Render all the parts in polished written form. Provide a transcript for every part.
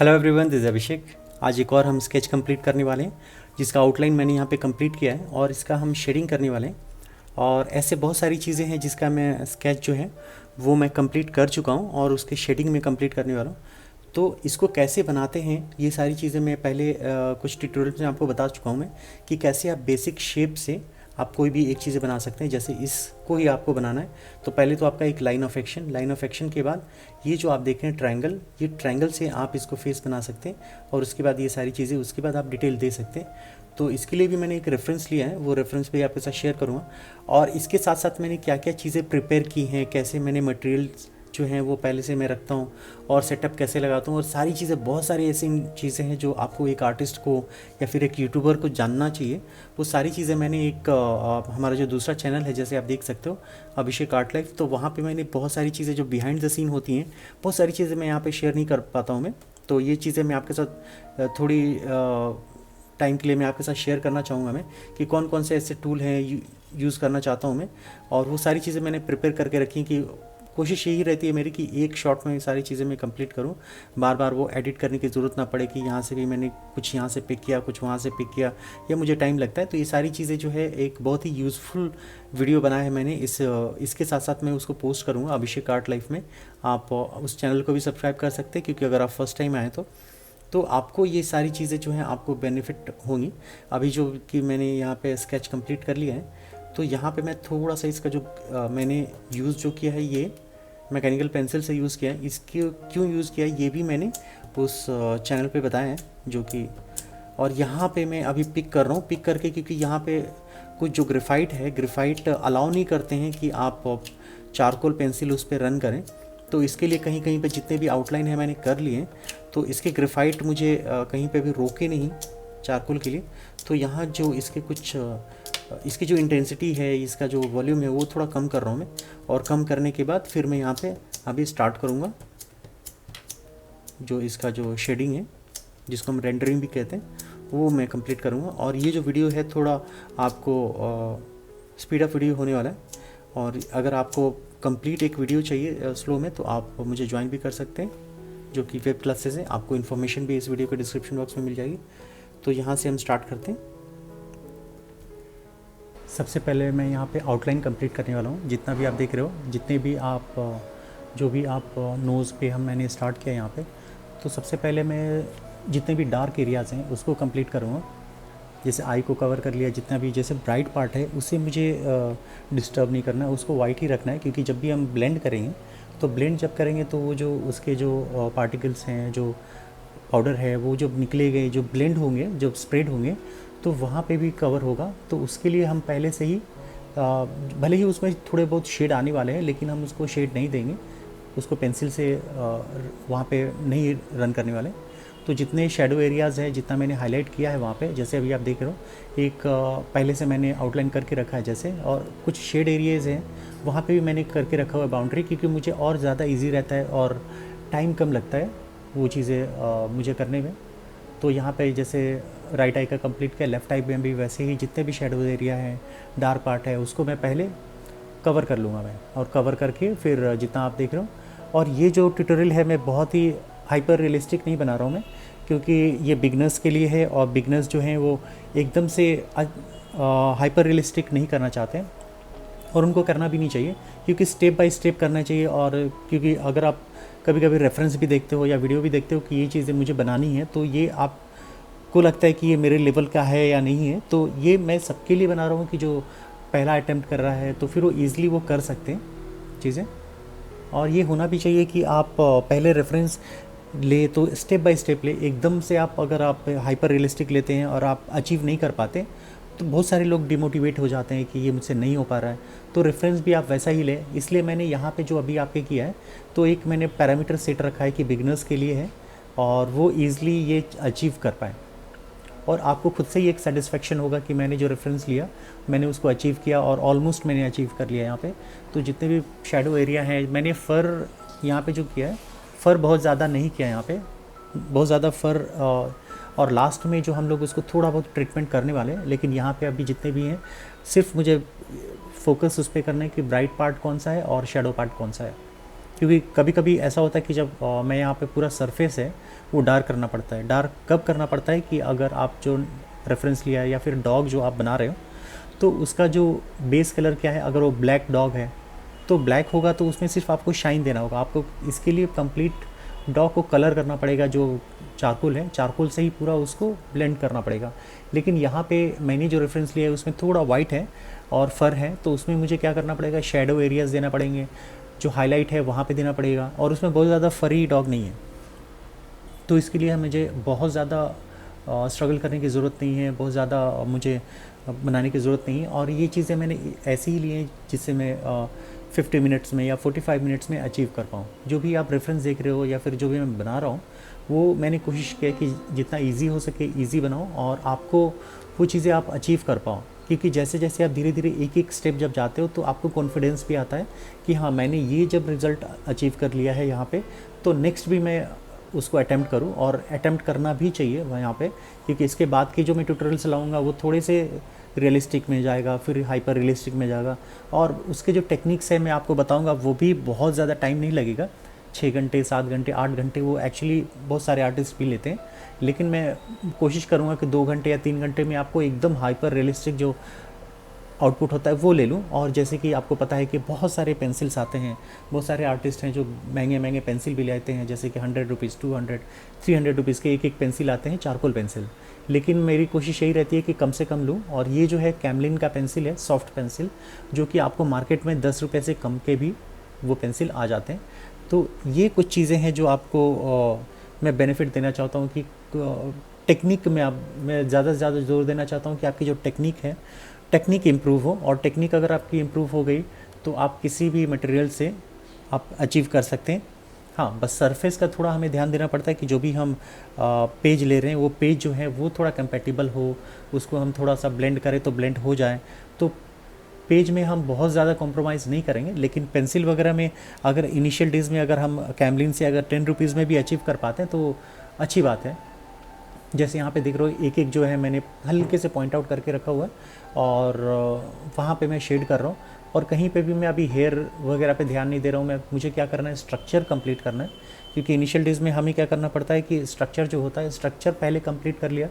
Hello everyone, this is अभिषेक। आज एक और हम स्केच कंप्लीट करने वाले हैं जिसका आउटलाइन मैंने यहाँ पे कंप्लीट किया है और इसका हम शेडिंग करने वाले हैं। और ऐसे बहुत सारी चीज़ें हैं जिसका मैं स्केच जो है वो मैं कंप्लीट कर चुका हूँ और उसके शेडिंग में कंप्लीट करने वाला हूँ। तो इसको कैसे बनाते हैं ये सारी चीज़ें मैं पहले कुछ ट्यूटोरियल में आपको बता चुका हूँ मैं कि कैसे आप बेसिक शेप से आप कोई भी एक चीज़ें बना सकते हैं। जैसे इसको ही आपको बनाना है तो पहले तो आपका एक लाइन ऑफ एक्शन के बाद ये जो आप देख रहे हैं ट्रायंगल, ये ट्रायंगल से आप इसको फेस बना सकते हैं और उसके बाद ये सारी चीज़ें, उसके बाद आप डिटेल दे सकते हैं। तो इसके लिए भी मैंने एक रेफरेंस लिया है, वो रेफरेंस भी आपके साथ शेयर करूँगा। और इसके साथ साथ मैंने क्या क्या चीज़ें प्रिपेयर की हैं, कैसे मैंने मटेरियल्स जो हैं वो पहले से मैं रखता हूँ और सेटअप कैसे लगाता हूँ और सारी चीज़ें, बहुत सारी ऐसी चीज़ें हैं जो आपको एक आर्टिस्ट को या फिर एक यूट्यूबर को जानना चाहिए। वो सारी चीज़ें मैंने एक हमारा जो दूसरा चैनल है, जैसे आप देख सकते हो अभिषेक आर्ट लाइफ, तो वहाँ पे मैंने बहुत सारी चीज़ें जो बिहाइंड द सीन होती हैं, बहुत सारी चीज़ें मैं यहाँ पे शेयर नहीं कर पाता हूँ मैं। तो ये चीज़ें मैं आपके साथ थोड़ी टाइम के लिए मैं आपके साथ शेयर करना चाहूँगा मैं कि कौन कौन से ऐसे टूल हैं यूज़ करना चाहता हूँ मैं। और वो सारी चीज़ें मैंने प्रिपेयर करके रखी हैं कि कोशिश यही रहती है मेरी कि एक शॉट में सारी चीज़ें मैं कंप्लीट करूं, बार बार वो एडिट करने की ज़रूरत ना पड़े कि यहाँ से भी मैंने कुछ यहाँ से पिक किया, कुछ वहाँ से पिक किया, या मुझे टाइम लगता है। तो ये सारी चीज़ें जो है एक बहुत ही यूज़फुल वीडियो बनाया है मैंने। इसके साथ साथ मैं उसको पोस्ट करूँगा अभिषेक आर्ट लाइफ में। आप उस चैनल को भी सब्सक्राइब कर सकते हैं क्योंकि अगर आप फर्स्ट टाइम आए तो आपको ये सारी चीज़ें जो हैं आपको बेनिफिट होंगी। अभी जो कि मैंने यहाँ पे स्केच कंप्लीट कर लिया है तो यहाँ पे मैं थोड़ा सा इसका जो मैंने यूज़ जो किया है ये मैकेनिकल पेंसिल से यूज़ किया है। इसके क्यों यूज़ किया है ये भी मैंने उस चैनल पे बताया है जो कि, और यहाँ पे मैं अभी पिक कर रहा हूँ, पिक करके, क्योंकि यहाँ पे कुछ जो ग्रेफाइट है, ग्रेफाइट अलाउ नहीं करते हैं कि आप चारकोल पेंसिल उस पर रन करें। तो इसके लिए कहीं कहीं पे जितने भी आउटलाइन है मैंने कर लिए, तो इसके ग्रेफाइट मुझे कहीं पे भी रोके नहीं चारकोल के लिए। तो यहाँ जो इसके कुछ इसकी जो इंटेंसिटी है, इसका जो वॉल्यूम है वो थोड़ा कम कर रहा हूँ मैं। और कम करने के बाद फिर मैं यहाँ पे अभी स्टार्ट करूँगा जो इसका जो शेडिंग है, जिसको हम रेंडरिंग भी कहते हैं, वो मैं कंप्लीट करूँगा। और ये जो वीडियो है थोड़ा आपको स्पीड अप वीडियो होने वाला है। और अगर आपको कंप्लीट एक वीडियो चाहिए स्लो में तो आप मुझे ज्वाइन भी कर सकते हैं, जो कि वेब क्लासेस है। आपको इन्फॉर्मेशन भी इस वीडियो के डिस्क्रिप्शन बॉक्स में मिल जाएगी। तो यहाँ से हम स्टार्ट करते हैं। सबसे पहले मैं यहाँ पे आउटलाइन कंप्लीट करने वाला हूँ। जितना भी आप देख रहे हो, जितने भी आप जो भी आप नोज़ पे मैंने स्टार्ट किया यहाँ पे, तो सबसे पहले मैं जितने भी डार्क एरियाज़ हैं उसको कंप्लीट करूँगा। जैसे आई को कवर कर लिया, जितना भी जैसे ब्राइट पार्ट है उसे मुझे डिस्टर्ब नहीं करना है, उसको वाइट ही रखना है। क्योंकि जब भी हम ब्लेंड करेंगे तो ब्लेंड जब करेंगे तो वो जो उसके जो पार्टिकल्स हैं, जो पाउडर है, वो जब निकलेंगे, जो ब्लेंड होंगे, जब स्प्रेड होंगे तो वहाँ पे भी कवर होगा। तो उसके लिए हम पहले से ही भले ही उसमें थोड़े बहुत शेड आने वाले हैं लेकिन हम उसको शेड नहीं देंगे, उसको पेंसिल से वहाँ पे नहीं रन करने वाले। तो जितने शेडो एरियाज़ है, जितना मैंने हाईलाइट किया है वहाँ पे, जैसे अभी आप देख रहे हो, एक पहले से मैंने आउटलाइन करके रखा है जैसे, और कुछ शेड एरियाज़ हैं वहाँ पे भी मैंने करके रखा हुआ है बाउंड्री, क्योंकि मुझे और ज़्यादा ईजी रहता है और टाइम कम लगता है वो चीज़ें मुझे करने में। तो यहाँ पे जैसे राइट आई का कंप्लीट किया, लेफ़्ट आई में भी वैसे ही जितने भी शेडो एरिया है, डार्क पार्ट है, उसको मैं पहले कवर कर लूँगा मैं, और कवर करके फिर जितना आप देख रहे हो। और ये जो ट्यूटोरियल है मैं बहुत ही हाइपर रियलिस्टिक नहीं बना रहा हूँ मैं, क्योंकि ये बिगनर्स के लिए है और बिगनर्स जो हैं वो एकदम से हाइपर रियलिस्टिक नहीं करना चाहते हैं, और उनको करना भी नहीं चाहिए, क्योंकि स्टेप बाय स्टेप करना चाहिए। और क्योंकि अगर आप कभी कभी रेफरेंस भी देखते हो या वीडियो भी देखते हो कि ये चीज़ें मुझे बनानी है, तो ये आपको लगता है कि ये मेरे लेवल का है या नहीं है। तो ये मैं सबके लिए बना रहा हूँ कि जो पहला अटैम्प्ट कर रहा है तो फिर वो ईज़िली वो कर सकते हैं चीज़ें। और ये होना भी चाहिए कि आप पहले रेफरेंस ले तो स्टेप बाय स्टेप ले। एकदम से आप अगर आप हाइपर रियलिस्टिक लेते हैं और आप अचीव नहीं कर पाते तो बहुत सारे लोग डिमोटिवेट हो जाते हैं कि ये मुझसे नहीं हो पा रहा है। तो रेफरेंस भी आप वैसा ही लें। इसलिए मैंने यहाँ पे जो अभी आपके किया है, तो एक मैंने पैरामीटर सेट रखा है कि बिगनर्स के लिए है और वो ईज़िली ये अचीव कर पाए। और आपको खुद से ही एक सेटिस्फेक्शन होगा कि मैंने जो रेफरेंस लिया मैंने उसको अचीव किया, और ऑलमोस्ट मैंने अचीव कर लिया यहाँ पे। तो जितने भी शेडो एरिया हैं, मैंने फ़र यहाँ पे जो किया है, फ़र बहुत ज़्यादा नहीं किया यहाँ पे, बहुत ज़्यादा फ़र, और लास्ट में जो हम लोग उसको थोड़ा बहुत ट्रीटमेंट करने वाले हैं। लेकिन यहाँ पे अभी जितने भी हैं सिर्फ मुझे फोकस उस पर करना है कि ब्राइट पार्ट कौन सा है और शेडो पार्ट कौन सा है। क्योंकि कभी कभी ऐसा होता है कि जब मैं यहाँ पे पूरा सरफेस है वो डार्क करना पड़ता है। डार्क कब करना पड़ता है कि अगर आप जो रेफरेंस लिया है या फिर डॉग जो आप बना रहे हो, तो उसका जो बेस कलर क्या है, अगर वो ब्लैक डॉग है तो ब्लैक होगा, तो उसमें सिर्फ आपको शाइन देना होगा। आपको इसके लिए कंप्लीट डॉग को कलर करना पड़ेगा, जो चारकोल है, चारकोल से ही पूरा उसको ब्लेंड करना पड़ेगा। लेकिन यहाँ पे मैंने जो रेफरेंस लिया है उसमें थोड़ा वाइट है और फर है, तो उसमें मुझे क्या करना पड़ेगा, शेडो एरियाज़ देना पड़ेंगे, जो हाईलाइट है वहाँ पे देना पड़ेगा, और उसमें बहुत ज़्यादा फरी डॉग नहीं है, तो इसके लिए मुझे बहुत ज़्यादा स्ट्रगल करने की ज़रूरत नहीं है, बहुत ज़्यादा मुझे बनाने की ज़रूरत नहीं है। और ये चीज़ें मैंने ऐसे ही ली हैं जिससे मैं 50 मिनट्स में या 45 मिनट्स में अचीव कर पाऊँ। जो भी आप रेफरेंस देख रहे हो या फिर जो भी मैं बना रहा हूँ, वो मैंने कोशिश किया कि जितना ईजी हो सके ईजी बनाओ और आपको वो चीज़ें आप अचीव कर पाओ। क्योंकि जैसे जैसे आप धीरे धीरे एक एक स्टेप जब जाते हो तो आपको कॉन्फिडेंस भी आता है कि हाँ, मैंने ये जब रिज़ल्ट अचीव कर लिया है यहाँ पे, तो नेक्स्ट भी मैं उसको अटैम्प्ट करूँ, और अटैम्प्ट करना भी चाहिए वहाँ यहाँ पे। क्योंकि इसके बाद के जो मैं ट्यूटोरियल्स लाऊंगा वो थोड़े से रियलिस्टिक में जाएगा, फिर हाइपर रियलिस्टिक में जाएगा, और उसके जो टेक्निक्स है मैं आपको बताऊंगा, वो भी बहुत ज़्यादा टाइम नहीं लगेगा। 6 घंटे, 7 घंटे, 8 घंटे वो एक्चुअली बहुत सारे आर्टिस्ट भी लेते हैं, लेकिन मैं कोशिश करूँगा कि 2 घंटे या 3 घंटे में आपको एकदम हाइपर रियलिस्टिक जो आउटपुट होता है वो ले लूँ। और जैसे कि आपको पता है कि बहुत सारे पेंसिल्स आते हैं, बहुत सारे आर्टिस्ट हैं जो महंगे महंगे पेंसिल भी लाते हैं, जैसे कि 100 रुपीज़, 200, 300 रुपीज़ के एक एक पेंसिल आते हैं, चारकोल पेंसिल। लेकिन मेरी कोशिश यही रहती है कि कम से कम लूँ, और ये जो है कैमलिन का पेंसिल है, सॉफ्ट पेंसिल, जो कि आपको मार्केट में 10 रुपये से कम के भी वो पेंसिल आ जाते हैं। तो ये कुछ चीज़ें हैं जो आपको मैं बेनिफिट देना चाहता हूँ कि टेक्निक में मैं ज़्यादा से ज़्यादा जोर देना चाहता हूँ कि आपकी जो टेक्निक है, टेक्निक इम्प्रूव हो। और टेक्निक अगर आपकी इम्प्रूव हो गई तो आप किसी भी मटेरियल से आप अचीव कर सकते हैं। हाँ, बस सरफेस का थोड़ा हमें ध्यान देना पड़ता है कि जो भी हम पेज ले रहे हैं वो पेज जो है वो थोड़ा कंपैटिबल हो, उसको हम थोड़ा सा ब्लेंड करें तो ब्लेंड हो जाए। तो पेज में हम बहुत ज़्यादा कॉम्प्रोमाइज़ नहीं करेंगे, लेकिन पेंसिल वगैरह में अगर इनिशियल डेज़ में अगर हम कैमलिन से अगर 10 रुपीज़ में भी अचीव कर पाते हैं तो अच्छी बात है। जैसे यहाँ पे देख रहे हो, एक एक जो है मैंने हल्के से पॉइंट आउट करके रखा हुआ है, और वहाँ पे मैं शेड कर रहा हूँ। और कहीं पे भी मैं अभी हेयर वगैरह पे ध्यान नहीं दे रहा हूँ, मुझे क्या करना है, स्ट्रक्चर कंप्लीट करना है। क्योंकि इनिशियल डेज़ में हमें क्या करना पड़ता है कि स्ट्रक्चर जो होता है, स्ट्रक्चर पहले कंप्लीट कर लिया,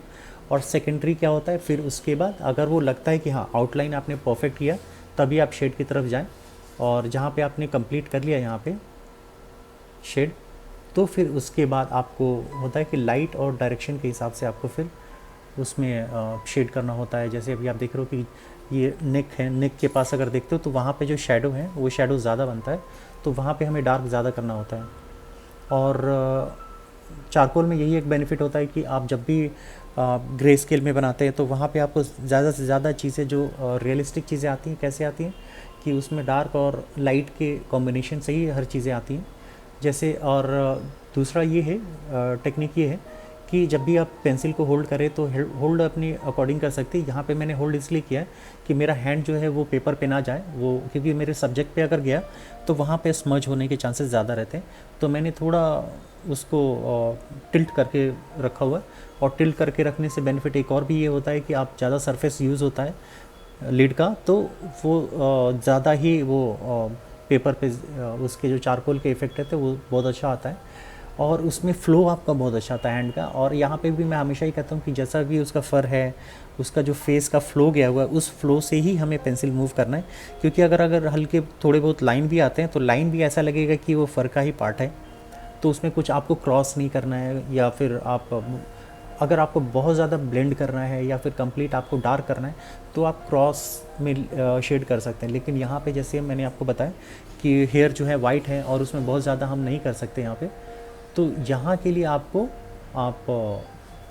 और सेकेंडरी क्या होता है, फिर उसके बाद अगर वो लगता है कि हाँ आउटलाइन आपने परफेक्ट किया, तभी आप शेड की तरफ जाएँ। और जहाँ पर आपने कंप्लीट कर लिया यहाँ पर शेड, तो फिर उसके बाद आपको होता है कि लाइट और डायरेक्शन के हिसाब से आपको फिर उसमें शेड करना होता है। जैसे अभी आप देख रहे हो कि ये नेक है, नेक के पास अगर देखते हो तो वहाँ पे जो शेडो है वो शेडो ज़्यादा बनता है, तो वहाँ पे हमें डार्क ज़्यादा करना होता है। और चारकोल में यही एक बेनिफिट होता है कि आप जब भी ग्रे स्केल में बनाते हैं तो वहाँ पे आपको ज़्यादा से ज़्यादा चीज़ें जो रियलिस्टिक चीज़ें आती हैं, कैसे आती हैं कि उसमें डार्क और लाइट के कॉम्बिनेशन से ही हर चीज़ें आती हैं। जैसे और दूसरा ये है, टेक्निक ये है कि जब भी आप पेंसिल को होल्ड करें तो होल्ड अपनी अकॉर्डिंग कर सकते हैं। यहाँ पे मैंने होल्ड इसलिए किया है कि मेरा हैंड जो है वो पेपर पे ना जाए, वो क्योंकि मेरे सब्जेक्ट पे अगर गया तो वहाँ पे स्मज होने के चांसेस ज़्यादा रहते हैं। तो मैंने थोड़ा उसको टिल्ट करके रखा हुआ है, और टिल्ट करके रखने से बेनिफिट एक और भी ये होता है कि आप ज़्यादा सरफेस यूज़ होता है लीड का, तो वो ज़्यादा ही वो पेपर पे उसके जो चारकोल के इफ़ेक्ट रहते हैं वो बहुत अच्छा आता है, और उसमें फ़्लो आपका बहुत अच्छा आता है हैंड का। और यहाँ पे भी मैं हमेशा ही कहता हूँ कि जैसा भी उसका फ़र है, उसका जो फेस का फ़्लो गया हुआ है, उस फ़्लो से ही हमें पेंसिल मूव करना है। क्योंकि अगर हल्के थोड़े बहुत लाइन भी आते हैं तो लाइन भी ऐसा लगेगा कि वो फ़र का ही पार्ट है, तो उसमें कुछ आपको क्रॉस नहीं करना है। या फिर अगर आपको बहुत ज़्यादा ब्लेंड करना है या फिर कंप्लीट आपको डार्क करना है तो आप क्रॉस में शेड कर सकते हैं। लेकिन यहाँ पे जैसे मैंने आपको बताया कि हेयर जो है वाइट है और उसमें बहुत ज़्यादा हम नहीं कर सकते यहाँ पे, तो यहाँ के लिए आपको आप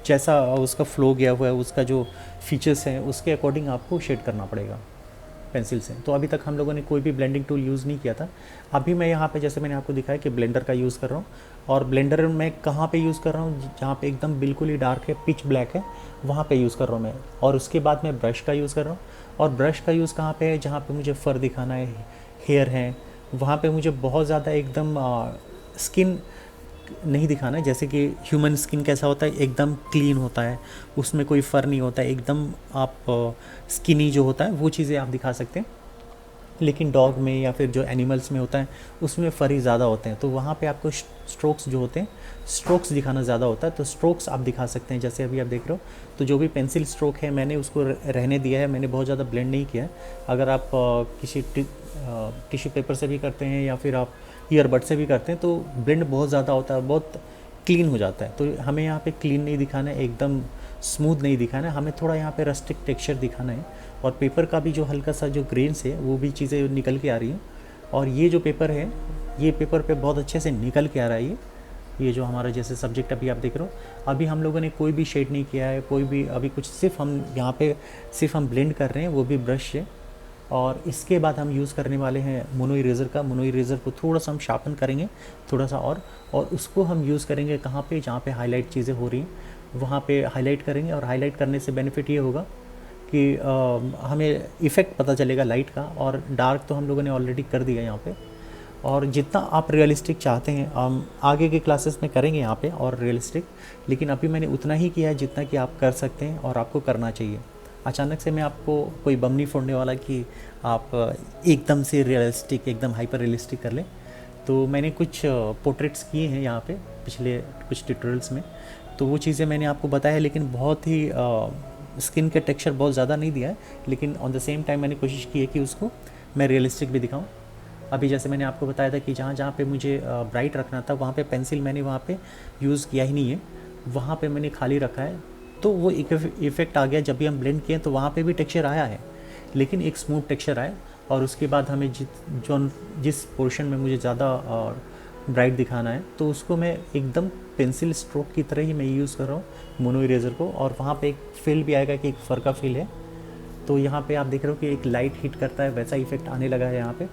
जैसा उसका फ़्लो गया हुआ है, उसका जो फीचर्स हैं उसके अकॉर्डिंग आपको शेड करना पड़ेगा पेंसिल से। तो अभी तक हम लोगों ने कोई भी ब्लेंडिंग टूल यूज़ नहीं किया था। अभी मैं यहाँ पे जैसे मैंने आपको दिखाया कि ब्लेंडर का यूज़ कर रहा हूँ, और ब्लेंडर मैं कहाँ पे यूज़ कर रहा हूँ, जहाँ पे एकदम बिल्कुल ही डार्क है, पिच ब्लैक है, वहाँ पे यूज़ कर रहा हूँ मैं। और उसके बाद मैं ब्रश का यूज़ कर रहा हूँ, और ब्रश का यूज़ कहाँ पे है, जहाँ पे मुझे फ़र दिखाना है, हेयर है, वहाँ पे मुझे बहुत ज़्यादा एकदम स्किन नहीं दिखाना है। जैसे कि ह्यूमन स्किन कैसा होता है, एकदम क्लीन होता है, उसमें कोई फ़र नहीं होता है, एकदम आप स्किनी जो होता है वो चीज़ें आप दिखा सकते हैं। लेकिन डॉग में या फिर जो एनिमल्स में होता है उसमें फर ही ज़्यादा होते हैं, तो वहाँ पे आपको स्ट्रोक्स जो होते हैं, स्ट्रोक्स दिखाना ज़्यादा होता है। तो स्ट्रोक्स आप दिखा सकते हैं, जैसे अभी आप देख रहे हो। तो जो भी पेंसिल स्ट्रोक है मैंने उसको रहने दिया है, मैंने बहुत ज़्यादा ब्लेंड नहीं किया है। अगर आप किसी टिश्यू पेपर से भी करते हैं या फिर आप ईयरबड से भी करते हैं तो ब्लेंड बहुत ज़्यादा होता है, बहुत क्लीन हो जाता है। तो हमें यहाँ पे क्लीन नहीं दिखाना है, एकदम स्मूथ नहीं दिखाना है, हमें थोड़ा यहाँ पे रस्टिक टेक्सचर दिखाना है। और पेपर का भी जो हल्का सा जो ग्रेन्स है वो भी चीज़ें निकल के आ रही हैं। और ये जो पेपर है, ये पेपर पे बहुत अच्छे से निकल के आ रहा है। ये जो हमारा जैसे सब्जेक्ट अभी आप देख रहे हो, अभी हम लोगों ने कोई भी शेड नहीं किया है, कोई भी अभी कुछ, सिर्फ हम यहाँ पे सिर्फ हम ब्लेंड कर रहे हैं, वो भी ब्रश से। और इसके बाद हम यूज़ करने वाले हैं मोनो इरेज़र का। मोनो इरेज़र को थोड़ा सा हम शार्पन करेंगे, थोड़ा सा, और उसको हम यूज़ करेंगे कहाँ पे, जहाँ पे हाईलाइट चीज़ें हो रही हैं वहाँ पे हाईलाइट करेंगे। और हाईलाइट करने से बेनिफिट ये होगा कि हमें इफ़ेक्ट पता चलेगा लाइट का। और डार्क तो हम लोगों ने ऑलरेडी कर दिया यहाँ पे। और जितना आप रियलिस्टिक चाहते हैं हम आगे के क्लासेस में करेंगे यहाँ पे और रियलिस्टिक, लेकिन अभी मैंने उतना ही किया है जितना कि आप कर सकते हैं और आपको करना चाहिए। अचानक से मैं आपको कोई बम नहीं फोड़ने वाला कि आप एकदम से रियलिस्टिक, एकदम हाइपर रियलिस्टिक कर लें। तो मैंने कुछ पोर्ट्रेट्स किए हैं यहाँ पे पिछले कुछ ट्यूटोरियल्स में, तो वो चीज़ें मैंने आपको बताया, लेकिन बहुत ही स्किन के टेक्सचर बहुत ज़्यादा नहीं दिया है, लेकिन ऑन द सेम टाइम मैंने कोशिश की है कि उसको मैं रियलिस्टिक भी दिखाऊं। अभी जैसे मैंने आपको बताया था कि जहाँ जहाँ पे मुझे ब्राइट रखना था वहाँ पे पेंसिल मैंने वहाँ पे यूज़ किया ही नहीं है, वहाँ पे मैंने खाली रखा है। तो वो एक इफ़ेक्ट आ गया, जब भी हम ब्लेंड किए तो वहाँ पे भी टेक्सचर आया है, लेकिन एक स्मूथ टेक्सचर आया। और उसके बाद हमें जिस पोर्शन में मुझे ज़्यादा ब्राइट दिखाना है तो उसको मैं एकदम पेंसिल स्ट्रोक की तरह ही मैं यूज़ कर रहा हूँ मोनो इरेज़र को। और वहाँ पे एक फील भी आएगा कि एक फ़र का फील है। तो यहाँ पे आप देख रहे हो कि एक लाइट हिट करता है, वैसा इफेक्ट आने लगा है यहाँ पे,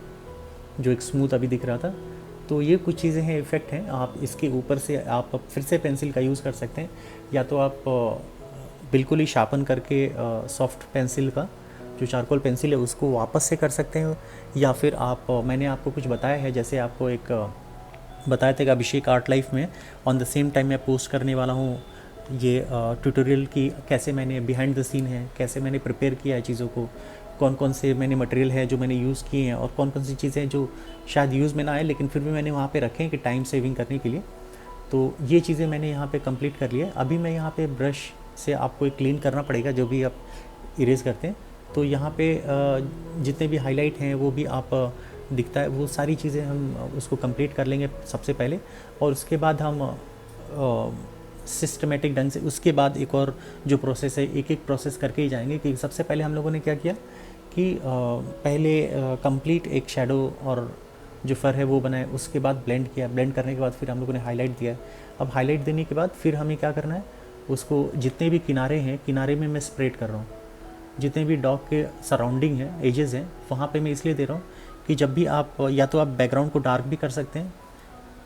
जो एक स्मूथ अभी दिख रहा था। तो ये कुछ चीज़ें हैं, इफ़ेक्ट हैं। आप इसके ऊपर से आप फिर से पेंसिल का यूज़ कर सकते हैं, या तो आप बिल्कुल ही शार्पन करके सॉफ्ट पेंसिल का जो चारकोल पेंसिल है उसको वापस से कर सकते हैं, या फिर आप मैंने आपको कुछ बताया है, जैसे आपको एक बताया था कि अभिषेक आर्ट लाइफ में ऑन द सेम टाइम मैं पोस्ट करने वाला हूँ ये ट्यूटोरियल की, कैसे मैंने बिहाइंड द सीन है, कैसे मैंने प्रिपेयर किया है चीज़ों को, कौन कौन से मैंने मटेरियल है जो मैंने यूज़ किए हैं, और कौन कौन सी चीज़ें हैं जो शायद यूज़ में ना आए लेकिन फिर भी मैंने वहाँ पे रखे हैं कि टाइम सेविंग करने के लिए। तो ये चीज़ें मैंने यहाँ पे कंप्लीट कर लिया है। अभी मैं यहाँ पे ब्रश से आपको एक क्लीन करना पड़ेगा जो भी आप इरेज करते हैं। तो यहाँ पे जितने भी हाईलाइट हैं वो भी आप दिखता है, वो सारी चीज़ें हम उसको कंप्लीट कर लेंगे सबसे पहले, और उसके बाद हम सिस्टमेटिक ढंग से उसके बाद एक और जो प्रोसेस है, एक एक प्रोसेस करके ही जाएंगे। कि सबसे पहले हम लोगों ने क्या किया कि पहले कंप्लीट एक शैडो और जो फर है वो बनाए, उसके बाद ब्लेंड किया, ब्लेंड करने के बाद फिर हम लोगों ने हाईलाइट दिया। अब हाईलाइट देने के बाद फिर हमें क्या करना है, उसको जितने भी किनारे हैं, किनारे में मैं स्प्रेड कर रहा हूँ, जितने भी डॉग के सराउंडिंग हैं, एजेस हैं, वहाँ पे मैं इसलिए दे रहा हूँ कि जब भी आप, या तो आप बैकग्राउंड को डार्क भी कर सकते हैं,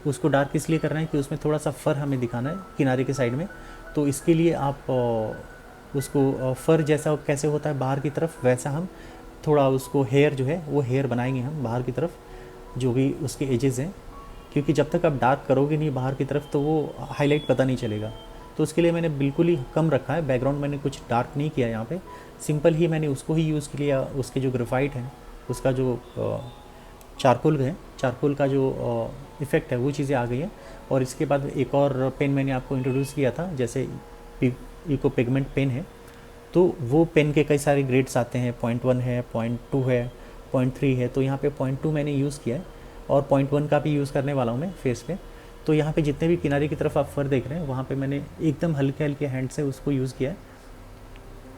उसको डार्क इसलिए करना है कि उसमें थोड़ा सा फ़र हमें दिखाना है किनारे के साइड में। तो इसके लिए आप उसको फ़र जैसा कैसे होता है बाहर की तरफ, वैसा हम थोड़ा उसको हेयर जो है वो हेयर बनाएंगे हम बाहर की तरफ, जो भी उसके एजेस हैं, क्योंकि जब तक आप डार्क करोगे नहीं बाहर की तरफ तो वो हाईलाइट पता नहीं चलेगा। तो उसके लिए मैंने बिल्कुल ही कम रखा है, बैकग्राउंड मैंने कुछ डार्क नहीं किया यहाँ पे, सिंपल ही मैंने उसको ही यूज़ किया। उसके जो ग्रेफाइट है, उसका जो चारकोल है, चारकोल का जो इफ़ेक्ट है वो चीज़ें आ गई हैं। और इसके बाद एक और पेन मैंने आपको इंट्रोड्यूस किया था, जैसे इको पिगमेंट पेन है। तो वो पेन के कई सारे ग्रेड्स आते हैं, 0.1 है, 0.2 है, 0.3 है। तो यहाँ पे 0.2 मैंने यूज़ किया है, और 0.1 का भी यूज़ करने वाला हूँ मैं फेस पे। तो यहाँ पे जितने भी किनारे की तरफ आप फर देख रहे हैं वहाँ पे मैंने एकदम हल्के हल्के हैंड से उसको यूज़ किया है,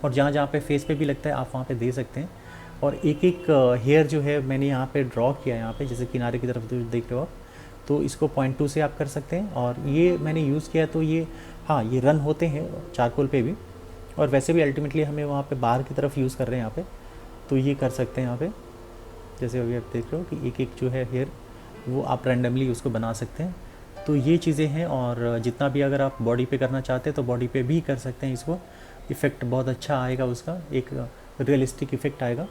और जहाँ जहाँ पे फेस पे भी लगता है आप वहाँ पे दे सकते हैं। और एक एक हेयर जो है मैंने यहाँ पे ड्रॉ किया है, यहाँ पे जैसे किनारे की तरफ जो देख रहे हो आप, तो इसको 0.2 से आप कर सकते हैं। और ये मैंने यूज़ किया, तो ये हाँ ये रन होते हैं चारकोल पे भी, और वैसे भी अल्टीमेटली हमें वहाँ पे बाहर की तरफ यूज़ कर रहे हैं यहाँ पे, तो ये कर सकते हैं यहाँ पे। जैसे अभी आप देख रहे हो कि एक एक जो है हेयर वो आप रैंडमली उसको बना सकते हैं। तो ये चीज़ें हैं, और जितना भी अगर आप बॉडी पे करना चाहते हैं तो बॉडी पे भी कर सकते हैं इसको, इफ़ेक्ट बहुत अच्छा आएगा, उसका एक रियलिस्टिक इफ़ेक्ट आएगा।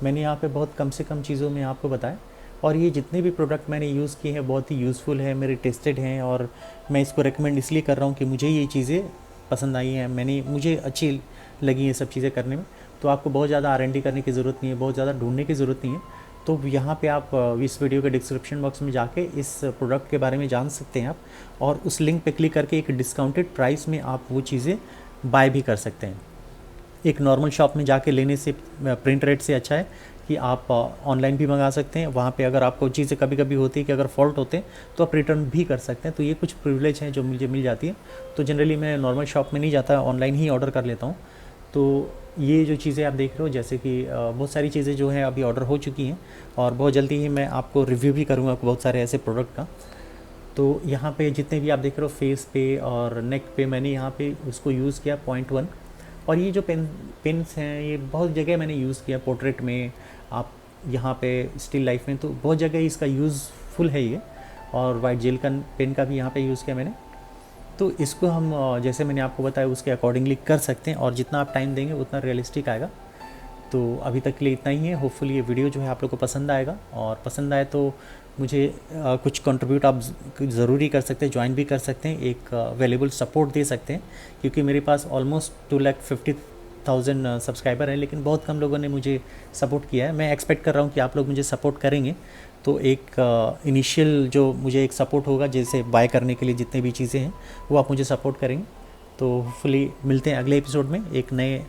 मैंने यहाँ पे बहुत कम से कम चीज़ों में आपको बताया, और ये जितने भी प्रोडक्ट मैंने यूज़ किए हैं बहुत ही यूज़फुल है, मेरे टेस्टेड हैं, और मैं इसको रेकमेंड इसलिए कर रहा हूँ कि मुझे ये चीज़ें पसंद आई हैं, मुझे अच्छी लगी ये सब चीज़ें करने में। तो आपको बहुत ज़्यादा R&D करने की ज़रूरत नहीं है, बहुत ज़्यादा ढूंढने की ज़रूरत नहीं है। तो यहाँ पे आप इस वीडियो के डिस्क्रिप्शन बॉक्स में जाके इस प्रोडक्ट के बारे में जान सकते हैं आप, और उस लिंक पे क्लिक करके एक डिस्काउंटेड प्राइस में आप वो चीज़ें बाय भी कर सकते हैं। एक नॉर्मल शॉप में जाके लेने से प्रिंट रेट से अच्छा है कि आप ऑनलाइन भी मंगा सकते हैं। वहाँ पे अगर आपको चीज़ें कभी कभी होती है कि अगर फॉल्ट होते हैं तो आप रिटर्न भी कर सकते हैं। तो ये कुछ प्रिविलेज हैं जो मुझे मिल जाती है। तो जनरली मैं नॉर्मल शॉप में नहीं जाता, ऑनलाइन ही ऑर्डर कर लेता हूँ। तो ये जो चीज़ें आप देख रहे हो, जैसे कि बहुत सारी चीज़ें जो हैं अभी ऑर्डर हो चुकी हैं, और बहुत जल्दी ही मैं आपको रिव्यू भी करूँगा बहुत सारे ऐसे प्रोडक्ट का। तो यहाँ पे जितने भी आप देख रहे हो फेस पे और नेक पे, मैंने यहाँ पे उसको यूज़ किया 0.1। और ये जो पेन्स हैं ये बहुत जगह मैंने यूज़ किया, पोर्ट्रेट में, आप यहाँ पे स्टिल लाइफ में, तो बहुत जगह इसका यूज़फुल है ये। और वाइट जेल का पेन का भी यहाँ पे यूज़ किया मैंने। तो इसको हम जैसे मैंने आपको बताया उसके अकॉर्डिंगली कर सकते हैं, और जितना आप टाइम देंगे उतना रियलिस्टिक आएगा। तो अभी तक के लिए इतना ही है। होपफुली ये वीडियो जो है आप लोग को पसंद आएगा, और पसंद आए तो मुझे कुछ कंट्रीब्यूट आप ज़रूरी कर सकते हैं, ज्वाइन भी कर सकते हैं, एक वैल्यूबल सपोर्ट दे सकते हैं। क्योंकि मेरे पास ऑलमोस्ट 2,50,000 सब्सक्राइबर हैं, लेकिन बहुत कम लोगों ने मुझे सपोर्ट किया है। मैं एक्सपेक्ट कर रहा हूँ कि आप लोग मुझे सपोर्ट करेंगे, तो एक इनिशियल जो मुझे एक सपोर्ट होगा, जैसे बाय करने के लिए जितने भी चीज़ें हैं वो आप मुझे सपोर्ट करेंगे। तो होपफुली मिलते हैं अगले एपिसोड में एक नए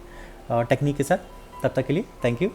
टेक्निक के साथ। तब तक के लिए थैंक यू।